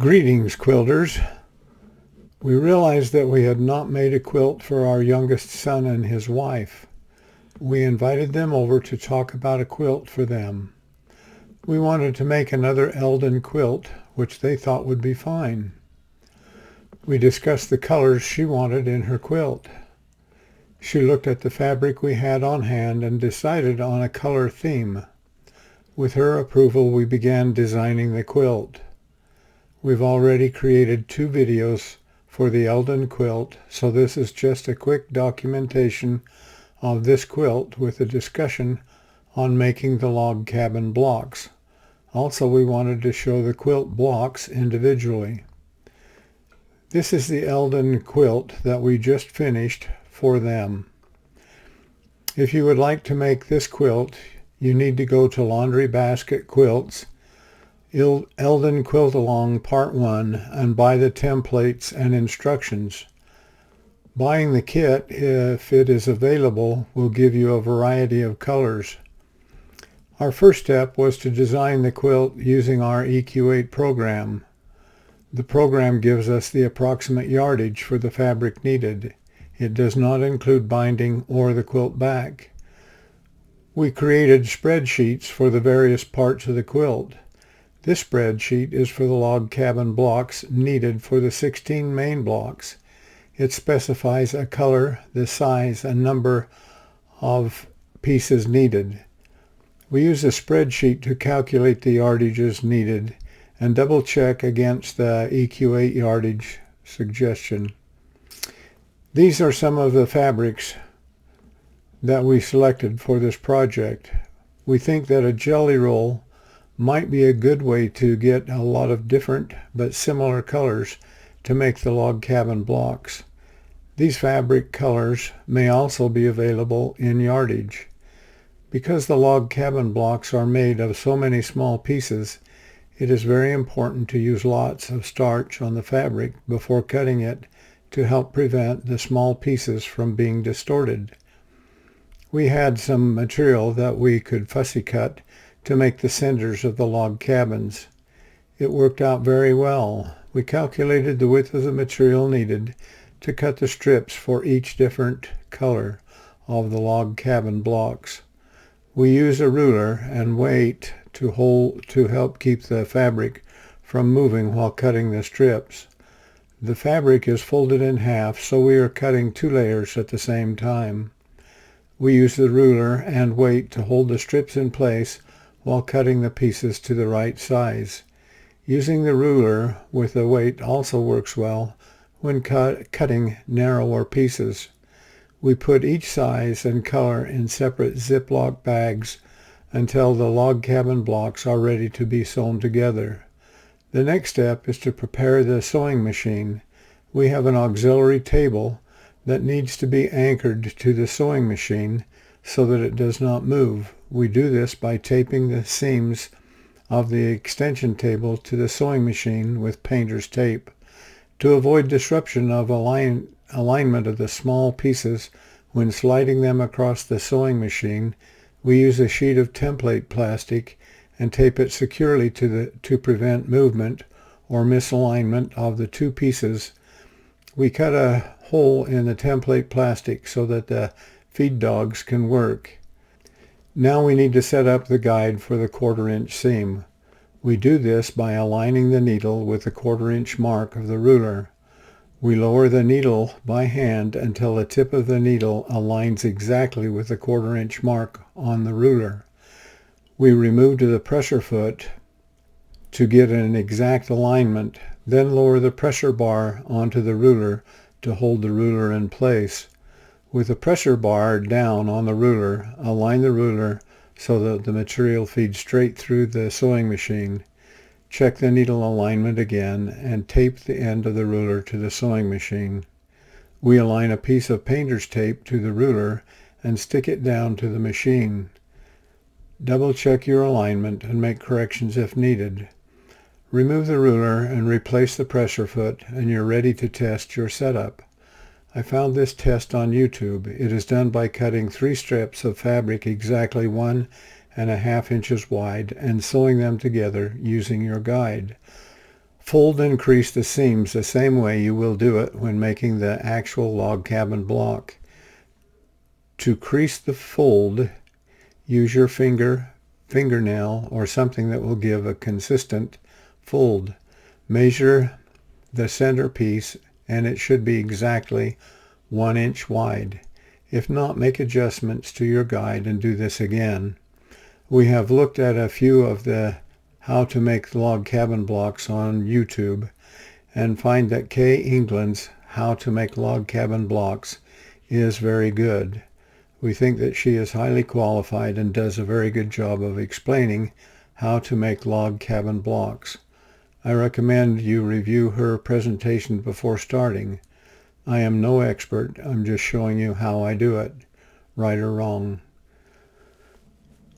Greetings, quilters. We realized that we had not made a quilt for our youngest son and his wife. We invited them over to talk about a quilt for them. We wanted to make another Eldon quilt, which they thought would be fine. We discussed the colors she wanted in her quilt. She looked at the fabric we had on hand and decided on a color theme. With her approval, we began designing the quilt. We've already created 2 videos for the Eldon quilt, so this is just a quick documentation of this quilt with a discussion on making the log cabin blocks. Also, we wanted to show the quilt blocks individually. This is the Eldon quilt that we just finished for them. If you would like to make this quilt, you need to go to Laundry Basket Quilts, Eldon Quilt Along Part 1, and buy the templates and instructions. Buying the kit, if it is available, will give you a variety of colors. Our first step was to design the quilt using our EQ8 program. The program gives us the approximate yardage for the fabric needed. It does not include binding or the quilt back. We created spreadsheets for the various parts of the quilt. This spreadsheet is for the log cabin blocks needed for the 16 main blocks. It specifies a color, the size, and number of pieces needed. We use a spreadsheet to calculate the yardages needed and double check against the EQ8 yardage suggestion. These are some of the fabrics that we selected for this project. We think that a jelly roll might be a good way to get a lot of different but similar colors to make the log cabin blocks. These fabric colors may also be available in yardage. Because the log cabin blocks are made of so many small pieces, it is very important to use lots of starch on the fabric before cutting it to help prevent the small pieces from being distorted. We had some material that we could fussy cut to make the centers of the log cabins. It worked out very well. We calculated the width of the material needed to cut the strips for each different color of the log cabin blocks. We use a ruler and weight to help keep the fabric from moving while cutting the strips. The fabric is folded in half, so we are cutting 2 layers at the same time. We use the ruler and weight to hold the strips in place while cutting the pieces to the right size. Using the ruler with the weight also works well when cutting narrower pieces. We put each size and color in separate Ziploc bags until the log cabin blocks are ready to be sewn together. The next step is to prepare the sewing machine. We have an auxiliary table that needs to be anchored to the sewing machine so that it does not move. We do this by taping the seams of the extension table to the sewing machine with painter's tape. To avoid disruption of alignment of the small pieces when sliding them across the sewing machine, we use a sheet of template plastic and tape it securely to prevent movement or misalignment of the 2 pieces. We cut a hole in the template plastic so that the feed dogs can work. Now we need to set up the guide for the 1/4-inch seam. We do this by aligning the needle with the 1/4-inch mark of the ruler. We lower the needle by hand until the tip of the needle aligns exactly with the 1/4-inch mark on the ruler. We remove the pressure foot to get an exact alignment, then lower the pressure bar onto the ruler to hold the ruler in place. With the pressure bar down on the ruler, align the ruler so that the material feeds straight through the sewing machine. Check the needle alignment again and tape the end of the ruler to the sewing machine. We align a piece of painter's tape to the ruler and stick it down to the machine. Double check your alignment and make corrections if needed. Remove the ruler and replace the pressure foot, and you're ready to test your setup. I found this test on YouTube. It is done by cutting 3 strips of fabric exactly 1.5 inches wide and sewing them together using your guide. Fold and crease the seams the same way you will do it when making the actual log cabin block. To crease the fold, use your fingernail, or something that will give a consistent fold. Measure the center piece and it should be exactly 1 inch wide. If not, make adjustments to your guide and do this again. We have looked at a few of the how to make log cabin blocks on YouTube and find that Kay England's How to Make Log Cabin Blocks is very good. We think that she is highly qualified and does a very good job of explaining how to make log cabin blocks. I recommend you review her presentation before starting. I am no expert, I'm just showing you how I do it, right or wrong.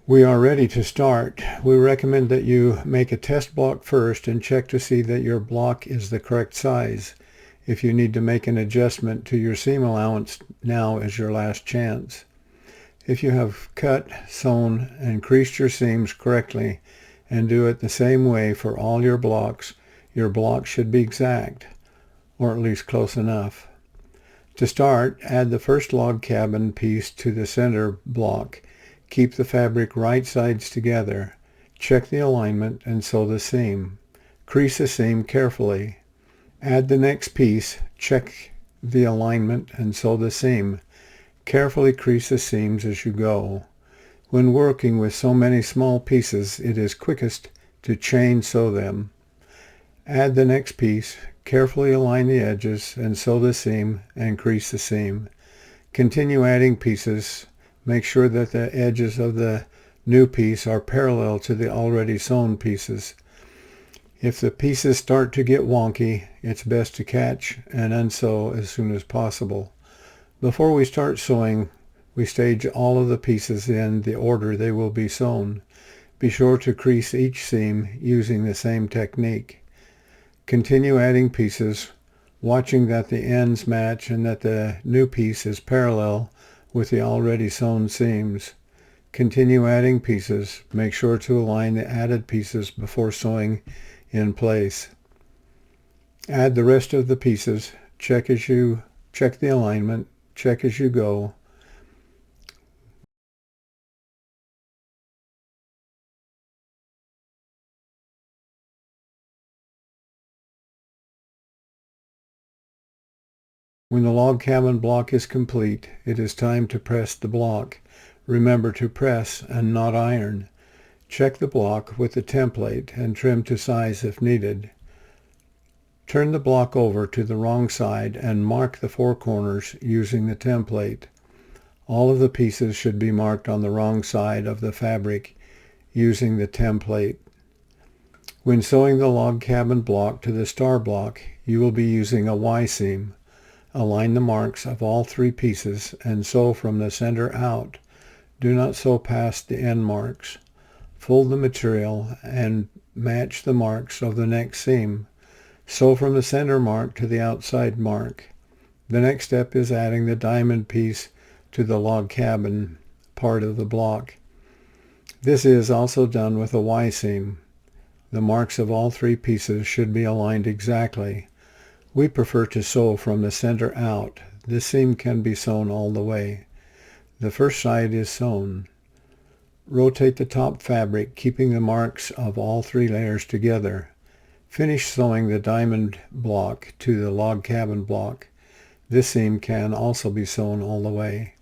We are ready to start. We recommend that you make a test block first and check to see that your block is the correct size. If you need to make an adjustment to your seam allowance, now is your last chance. If you have cut, sewn, and creased your seams correctly and do it the same way for all your block should be exact, or at least close enough. To start, add the first log cabin piece to the center block. Keep the fabric right sides together. Check the alignment and sew the seam. Crease the seam carefully. Add the next piece. Check the alignment and sew the seam. Carefully crease the seams as you go. When working with so many small pieces, it is quickest to chain sew them. Add the next piece. Carefully align the edges and sew the seam and crease the seam. Continue adding pieces. Make sure that the edges of the new piece are parallel to the already sewn pieces. If the pieces start to get wonky, it's best to catch and unsew as soon as possible. Before we start sewing, we stage all of the pieces in the order they will be sewn. Be sure to crease each seam using the same technique. Continue adding pieces, watching that the ends match and that the new piece is parallel with the already sewn seams. Continue adding pieces. Make sure to align the added pieces before sewing in place. Add the rest of the pieces. Check the alignment. Check as you go. When the log cabin block is complete, it is time to press the block. Remember to press and not iron. Check the block with the template and trim to size if needed. Turn the block over to the wrong side and mark the four corners using the template. All of the pieces should be marked on the wrong side of the fabric using the template. When sewing the log cabin block to the star block, you will be using a Y-seam. Align the marks of all three pieces and sew from the center out. Do not sew past the end marks. Fold the material and match the marks of the next seam. Sew from the center mark to the outside mark. The next step is adding the diamond piece to the log cabin part of the block. This is also done with a Y-seam. The marks of all three pieces should be aligned exactly. We prefer to sew from the center out. This seam can be sewn all the way. The first side is sewn. Rotate the top fabric, keeping the marks of all three layers together. Finish sewing the diamond block to the log cabin block. This seam can also be sewn all the way.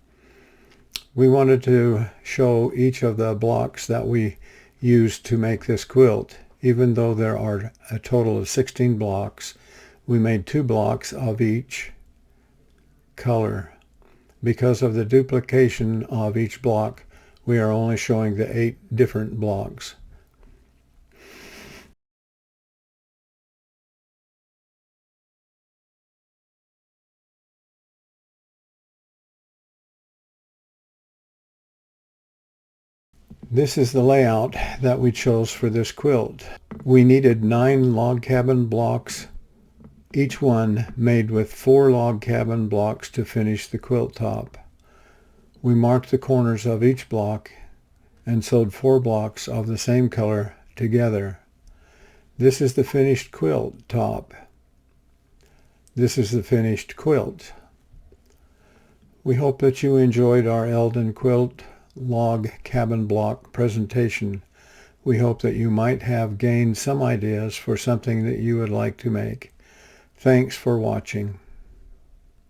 We wanted to show each of the blocks that we used to make this quilt. Even though there are a total of 16 blocks, we made 2 blocks of each color. Because of the duplication of each block, we are only showing the 8 different blocks. This is the layout that we chose for this quilt. We needed 9 log cabin blocks, each one made with 4 log cabin blocks to finish the quilt top. We marked the corners of each block and sewed 4 blocks of the same color together. This is the finished quilt top. This is the finished quilt. We hope that you enjoyed our Eldon Quilt log cabin block presentation. We hope that you might have gained some ideas for something that you would like to make. Thanks for watching.